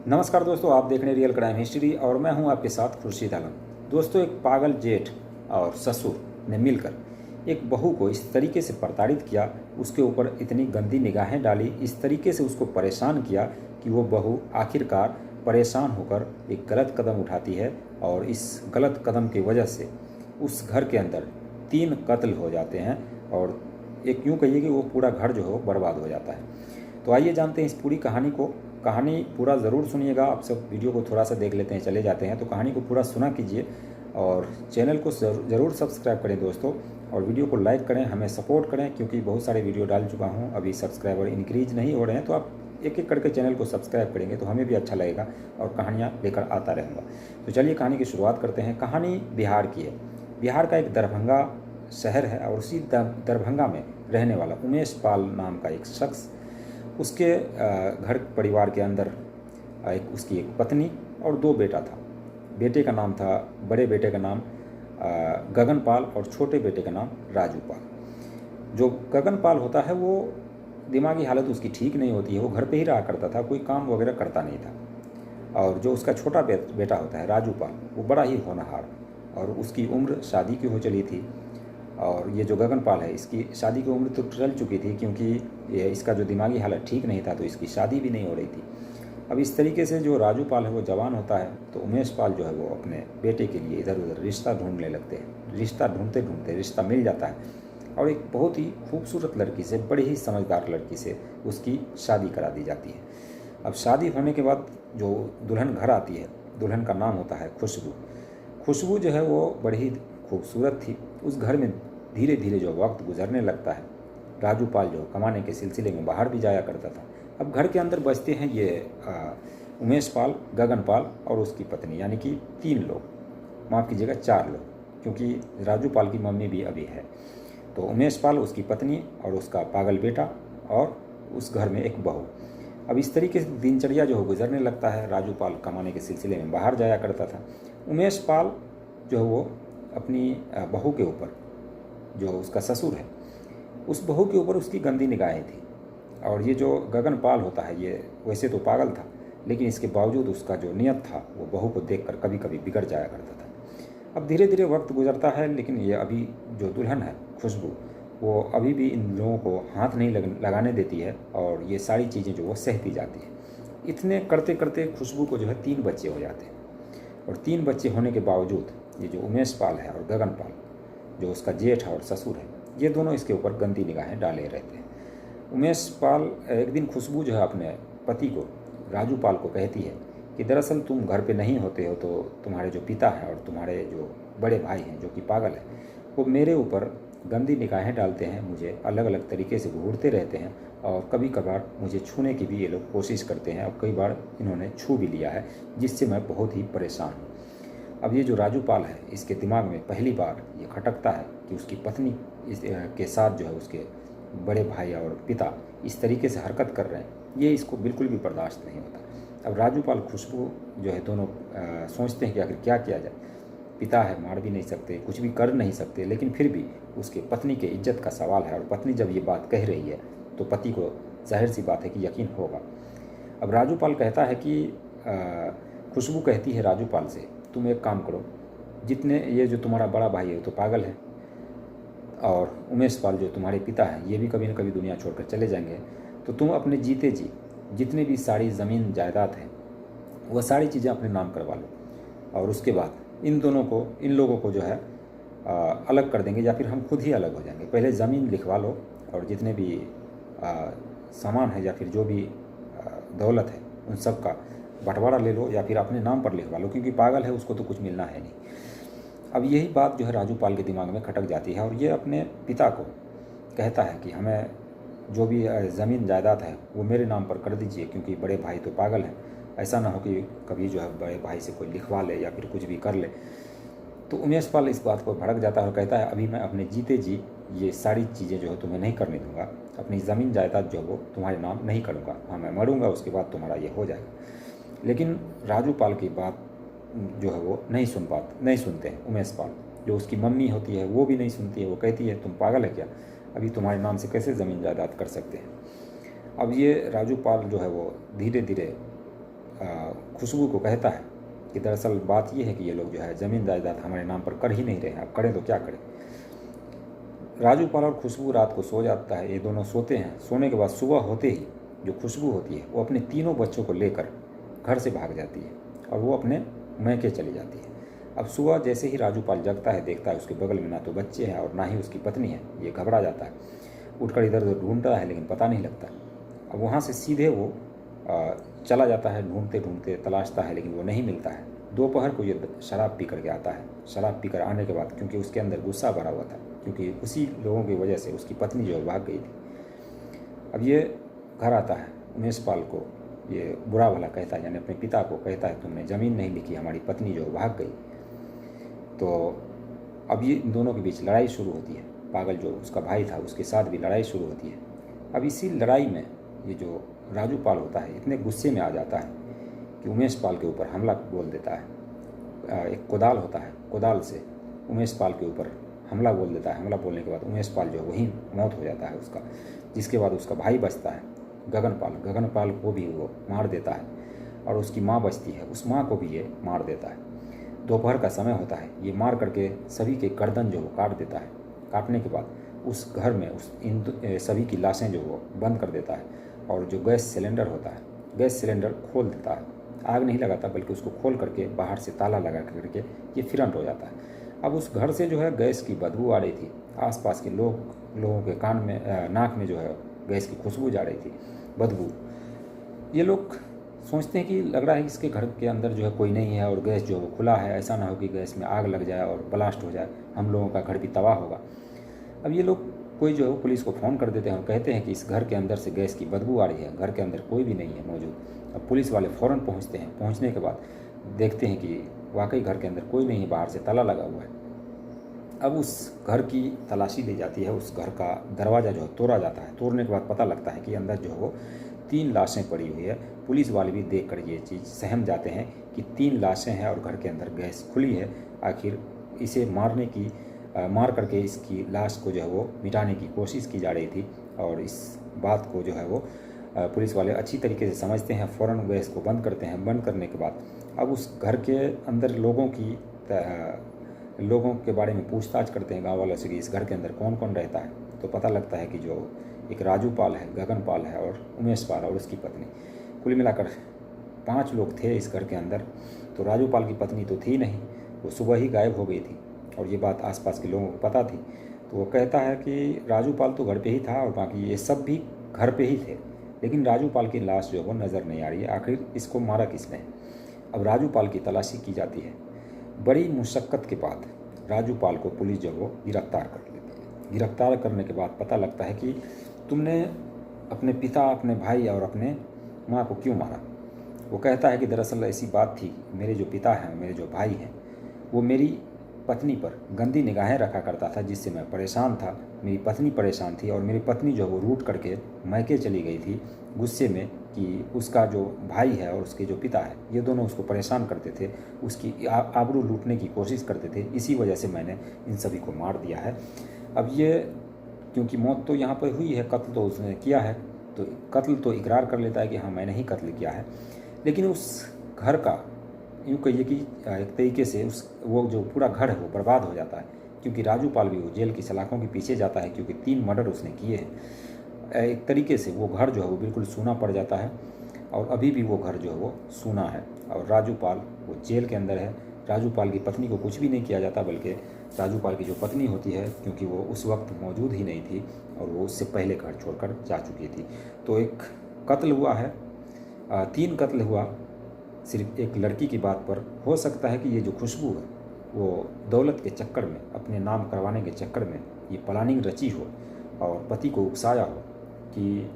नमस्कार दोस्तों, आप देख रहे हैं रियल क्राइम हिस्ट्री और मैं हूं आपके साथ खुर्शीद आलम। दोस्तों, एक पागल जेठ और ससुर ने मिलकर एक बहू को इस तरीके से प्रताड़ित किया, उसके ऊपर इतनी गंदी निगाहें डाली, इस तरीके से उसको परेशान किया कि वो बहू आखिरकार परेशान होकर एक गलत कदम उठाती है और इस गलत कदम की वजह से उस घर के अंदर 3 कत्ल हो जाते हैं और एक यूँ कहिए कि वो पूरा घर जो हो बर्बाद हो जाता है। तो आइए जानते हैं इस पूरी कहानी को। कहानी पूरा ज़रूर सुनिएगा। आप सब वीडियो को थोड़ा सा देख लेते हैं, चले जाते हैं, तो कहानी को पूरा सुना कीजिए और चैनल को ज़रूर सब्सक्राइब करें दोस्तों, और वीडियो को लाइक करें, हमें सपोर्ट करें, क्योंकि बहुत सारे वीडियो डाल चुका हूं, अभी सब्सक्राइबर इंक्रीज नहीं हो रहे हैं। तो आप एक एक करके चैनल को सब्सक्राइब करेंगे तो हमें भी अच्छा लगेगा और कहानियाँ लेकर आता रहूँगा। तो चलिए कहानी की शुरुआत करते हैं। कहानी बिहार की है। बिहार का एक दरभंगा शहर है और उसी दरभंगा में रहने वाला उमेश पाल नाम का एक शख्स, उसके घर परिवार के अंदर उसकी एक पत्नी और 2 बेटा था। बेटे का नाम था, बड़े बेटे का नाम गगन पाल और छोटे बेटे का नाम राजू पाल। जो गगन पाल होता है वो दिमागी हालत उसकी ठीक नहीं होती है, वो घर पे ही रहा करता था, कोई काम वगैरह करता नहीं था। और जो उसका छोटा बेटा होता है राजू पाल, वो बड़ा ही होनहार, और उसकी उम्र शादी की हो चली थी। और ये जो गगन पाल है, इसकी शादी की उम्र तो चल चुकी थी, क्योंकि ये इसका जो दिमागी हालत ठीक नहीं था तो इसकी शादी भी नहीं हो रही थी। अब इस तरीके से जो राजू पाल है वो जवान होता है, तो उमेश पाल जो है वो अपने बेटे के लिए इधर उधर रिश्ता ढूंढने लगते हैं। रिश्ता ढूंढते ढूंढते रिश्ता मिल जाता है और एक बहुत ही खूबसूरत लड़की से, बड़ी ही समझदार लड़की से उसकी शादी करा दी जाती है। अब शादी होने के बाद जो दुल्हन घर आती है, दुल्हन का नाम होता है खुशबू। खुशबू जो है वो बड़ी ही खूबसूरत थी। उस घर में धीरे धीरे जो वक्त गुजरने लगता है, राजू पाल जो कमाने के सिलसिले में बाहर भी जाया करता था। अब घर के अंदर बचते हैं ये उमेश पाल, गगन पाल और उसकी पत्नी, यानी कि 3 लोग, माफ़ कीजिएगा 4 लोग, क्योंकि राजू पाल की मम्मी भी अभी है। तो उमेश पाल, उसकी पत्नी और उसका पागल बेटा और उस घर में एक बहू। अब इस तरीके से दिनचर्या जो गुजरने लगता है। राजू पाल कमाने के सिलसिले में बाहर जाया करता था। उमेश पाल जो है वो अपनी बहू के ऊपर, जो उसका ससुर है, उस बहू के ऊपर उसकी गंदी निगाहें थी। और ये जो गगन पाल होता है, ये वैसे तो पागल था, लेकिन इसके बावजूद उसका जो नियत था वो बहू को देखकर कभी कभी बिगड़ जाया करता था। अब धीरे धीरे वक्त गुजरता है, लेकिन ये अभी जो दुल्हन है खुशबू, वो अभी भी इन लोगों को हाथ नहीं लगाने देती है और ये सारी चीज़ें जो वो सहती जाती है। इतने करते करते खुशबू को जो है 3 बच्चे हो जाते हैं। और 3 बच्चे होने के बावजूद ये जो उमेश पाल है और गगन पाल, जो उसका जेठ है और ससुर है, ये दोनों इसके ऊपर गंदी निगाहें डाले रहते हैं। उमेश पाल एक दिन खुशबू जो है अपने पति को, राजू पाल को, कहती है कि दरअसल तुम घर पे नहीं होते हो तो तुम्हारे जो पिता हैं और तुम्हारे जो बड़े भाई हैं जो कि पागल है, वो मेरे ऊपर गंदी निगाहें डालते हैं, मुझे अलग अलग तरीके से घूरते रहते हैं और कभी कभार मुझे छूने की भी ये लोग कोशिश करते हैं और कई बार इन्होंने छू भी लिया है, जिससे मैं बहुत ही परेशान हूँ। अब ये जो राजू पाल है, इसके दिमाग में पहली बार ये खटकता है कि उसकी पत्नी के साथ जो है उसके बड़े भाई और पिता इस तरीके से हरकत कर रहे हैं, ये इसको बिल्कुल भी बर्दाश्त नहीं होता। अब राजू पाल खुशबू जो है दोनों सोचते हैं कि आखिर क्या किया जाए। पिता है, मार भी नहीं सकते, कुछ भी कर नहीं सकते, लेकिन फिर भी उसके पत्नी के इज्जत का सवाल है और पत्नी जब ये बात कह रही है तो पति को जाहिर सी बात है कि यकीन होगा। अब राजू पाल कहता है कि खुशबू कहती है राजू पाल से, तुम एक काम करो, जितने ये जो तुम्हारा बड़ा भाई है वो तो पागल है और उमेश पाल जो तुम्हारे पिता हैं ये भी कभी न कभी दुनिया छोड़कर चले जाएंगे, तो तुम अपने जीते जी जितने भी सारी ज़मीन जायदाद हैं वह सारी चीज़ें अपने नाम करवा लो और उसके बाद इन लोगों को जो है अलग कर देंगे, या फिर हम खुद ही अलग हो जाएंगे। पहले ज़मीन लिखवा लो और जितने भी सामान है या फिर जो भी दौलत है उन सब का बंटवारा ले लो या फिर अपने नाम पर लिखवा लो, क्योंकि पागल है, उसको तो कुछ मिलना है नहीं। अब यही बात जो है राजू पाल के दिमाग में खटक जाती है और ये अपने पिता को कहता है कि हमें जो भी ज़मीन जायदाद है वो मेरे नाम पर कर दीजिए, क्योंकि बड़े भाई तो पागल हैं, ऐसा ना हो कि कभी जो है बड़े भाई से कोई लिखवा ले या फिर कुछ भी कर ले। तो उमेश पाल इस बात पर भड़क जाता है और कहता है अभी मैं अपने जीते जी ये सारी चीज़ें जो है तुम्हें नहीं करने दूंगा, अपनी ज़मीन जायदाद जो है वो तुम्हारे नाम नहीं करूँगा, हाँ मैं मरूँगा उसके बाद तुम्हारा ये हो जाएगा। लेकिन राजू पाल की बात जो है वो नहीं सुनते हैं। उमेश पाल, जो उसकी मम्मी होती है, वो भी नहीं सुनती है। वो कहती है तुम पागल है क्या, अभी तुम्हारे नाम से कैसे ज़मीन जायदाद कर सकते हैं। अब ये राजू पाल जो है वो धीरे धीरे खुशबू को कहता है कि दरअसल बात ये है कि ये लोग जो है ज़मीन जायदाद हमारे नाम पर कर ही नहीं रहे हैं, अब करें तो क्या करें। राजू पाल और खुशबू रात को सो जाता है, ये दोनों सोते हैं। सोने के बाद सुबह होते ही जो खुशबू होती है वो अपने तीनों बच्चों को लेकर घर से भाग जाती है और वो अपने मैके चली जाती है। अब सुबह जैसे ही राजू पाल जगता है, देखता है उसके बगल में ना तो बच्चे हैं और ना ही उसकी पत्नी है। ये घबरा जाता है, उठकर इधर उधर ढूंढता है लेकिन पता नहीं लगता। अब वहाँ से सीधे वो चला जाता है, ढूंढते ढूंढते तलाशता है लेकिन वो नहीं मिलता है। दोपहर को ये शराब पी करके आता है। शराब पीकर आने के बाद क्योंकि उसके अंदर गुस्सा भरा हुआ था, क्योंकि उसी लोगों की वजह से उसकी पत्नी जो है भाग गई थी। अब ये घर आता है, उमेश पाल को ये बुरा भला कहता है, यानी अपने पिता को कहता है तुमने ज़मीन नहीं लिखी, हमारी पत्नी जो भाग गई। तो अब ये इन दोनों के बीच लड़ाई शुरू होती है। पागल जो उसका भाई था उसके साथ भी लड़ाई शुरू होती है। अब इसी लड़ाई में ये जो राजू पाल होता है इतने गुस्से में आ जाता है कि उमेश पाल के ऊपर हमला बोल देता है। एक कोदाल होता है, कोदाल से उमेश पाल के ऊपर हमला बोल देता है। हमला बोलने के बाद उमेश पाल जो वहीं मौत हो जाता है उसका। जिसके बाद उसका भाई बचता है गगन पाल को भी वो मार देता है और उसकी माँ बचती है, उस माँ को भी ये मार देता है। दोपहर का समय होता है, ये मार करके सभी के गर्दन जो वो काट देता है। काटने के बाद उस घर में सभी की लाशें जो वो बंद कर देता है और जो गैस सिलेंडर होता है, गैस सिलेंडर खोल देता है। आग नहीं लगाता बल्कि उसको खोल करके बाहर से ताला लगा करके ये फिरंट हो जाता है। अब उस घर से जो है गैस की बदबू आ रही थी। आसपास के लोगों के कान में नाक में जो है गैस की खुशबू जा रही थी, बदबू। ये लोग सोचते हैं कि लग रहा है कि इसके घर के अंदर जो है कोई नहीं है और गैस जो है वो खुला है, ऐसा ना हो कि गैस में आग लग जाए और ब्लास्ट हो जाए, हम लोगों का घर भी तबाह होगा। अब ये लोग कोई जो है वो पुलिस को फ़ोन कर देते हैं और कहते हैं कि इस घर के अंदर से गैस की बदबू आ रही है, घर के अंदर कोई भी नहीं है मौजूद। अब पुलिस वाले फ़ौरन पहुंचते हैं। पहुंचने के बाद देखते हैं कि वाकई घर के अंदर कोई नहीं है, बाहर से ताला लगा हुआ है। अब उस घर की तलाशी ली जाती है। उस घर का दरवाज़ा जो है तोड़ा जाता है। तोड़ने के बाद पता लगता है कि अंदर जो है वो 3 लाशें पड़ी हुई है। पुलिस वाले भी देख कर ये चीज़ सहम जाते हैं कि 3 लाशें हैं और घर के अंदर गैस खुली है। आखिर इसे मार करके इसकी लाश को जो है वो मिटाने की कोशिश की जा रही थी और इस बात को जो है वो पुलिस वाले अच्छी तरीके से समझते हैं। फ़ौरन गैस को बंद करते हैं। बंद करने के बाद अब उस घर के अंदर लोगों के बारे में पूछताछ करते हैं गाँव वालों से कि इस घर के अंदर कौन कौन रहता है। तो पता लगता है कि जो एक राजू पाल है, गगन पाल है और उमेश पाल और उसकी पत्नी, कुल मिलाकर 5 लोग थे इस घर के अंदर। तो राजू पाल की पत्नी तो थी नहीं, वो सुबह ही गायब हो गई थी और ये बात आसपास के लोगों को पता थी। तो वो कहता है कि राजू पाल तो घर पे ही था और बाकी ये सब भी घर पे ही थे, लेकिन राजू पाल की लाश जो है वो नज़र नहीं आ रही है। आखिर इसको मारा किसने? अब राजू पाल की तलाशी की जाती है। बड़ी मुशक्क़त के बाद राजू पाल को पुलिस जो वो गिरफ्तार कर लेती है। गिरफ्तार करने के बाद पता लगता है कि तुमने अपने पिता, अपने भाई और अपने माँ को क्यों मारा? वो कहता है कि दरअसल ऐसी बात थी, मेरे जो पिता हैं, मेरे जो भाई हैं, वो मेरी पत्नी पर गंदी निगाहें रखा करता था, जिससे मैं परेशान था। मेरी पत्नी परेशान थी और मेरी पत्नी जो वो रूठ करके मैके चली गई थी गुस्से में कि उसका जो भाई है और उसके जो पिता है ये दोनों उसको परेशान करते थे, उसकी आबरू लूटने की कोशिश करते थे। इसी वजह से मैंने इन सभी को मार दिया है। अब ये क्योंकि मौत तो यहाँ पर हुई है, कत्ल तो उसने किया है, तो कत्ल तो इकरार कर लेता है कि हाँ मैंने ही कत्ल किया है। लेकिन उस घर का यूँ कहिए कि एक तरीके से वो जो पूरा घर है वो बर्बाद हो जाता है, क्योंकि राजू पाल भी वो जेल की सलाखों के पीछे जाता है, क्योंकि 3 मर्डर उसने किए हैं। एक तरीके से वो घर जो है वो बिल्कुल सूना पड़ जाता है और अभी भी वो घर जो है वो सूना है और राजू पाल वो जेल के अंदर है। राजू पाल की पत्नी को कुछ भी नहीं किया जाता, बल्कि राजू पाल की जो पत्नी होती है, क्योंकि वो उस वक्त मौजूद ही नहीं थी और वो उससे पहले घर छोड़कर जा चुकी थी। तो एक कत्ल हुआ है, 3 कत्ल हुआ सिर्फ एक लड़की की बात पर। हो सकता है कि ये जो खुशबू है वो दौलत के चक्कर में, अपने नाम करवाने के चक्कर में ये प्लानिंग रची हो और पति को उकसाया हो कि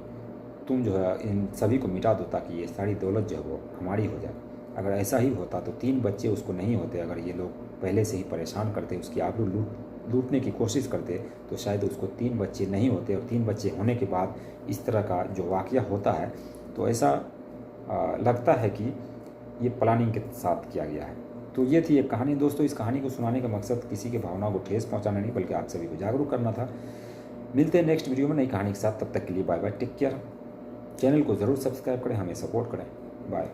तुम जो है इन सभी को मिटा दो ताकि ये सारी दौलत जो है वो हमारी हो जाए। अगर ऐसा ही होता तो 3 बच्चे उसको नहीं होते। अगर ये लोग पहले से ही परेशान करते, उसकी आबरू लूटने की कोशिश करते, तो शायद उसको 3 बच्चे नहीं होते। और 3 बच्चे होने के बाद इस तरह का जो वाक़या होता है, तो ऐसा लगता है कि ये प्लानिंग के साथ किया गया है। तो ये थी एक कहानी दोस्तों। इस कहानी को सुनाने का मकसद किसी के भावनाओं को ठेस पहुंचाना नहीं, बल्कि आप सभी को जागरूक करना था। मिलते हैं नेक्स्ट वीडियो में नई कहानी के साथ। तब तक के लिए bye bye, take care. Channel को ज़रूर सब्सक्राइब करें, हमें सपोर्ट करें। बाय।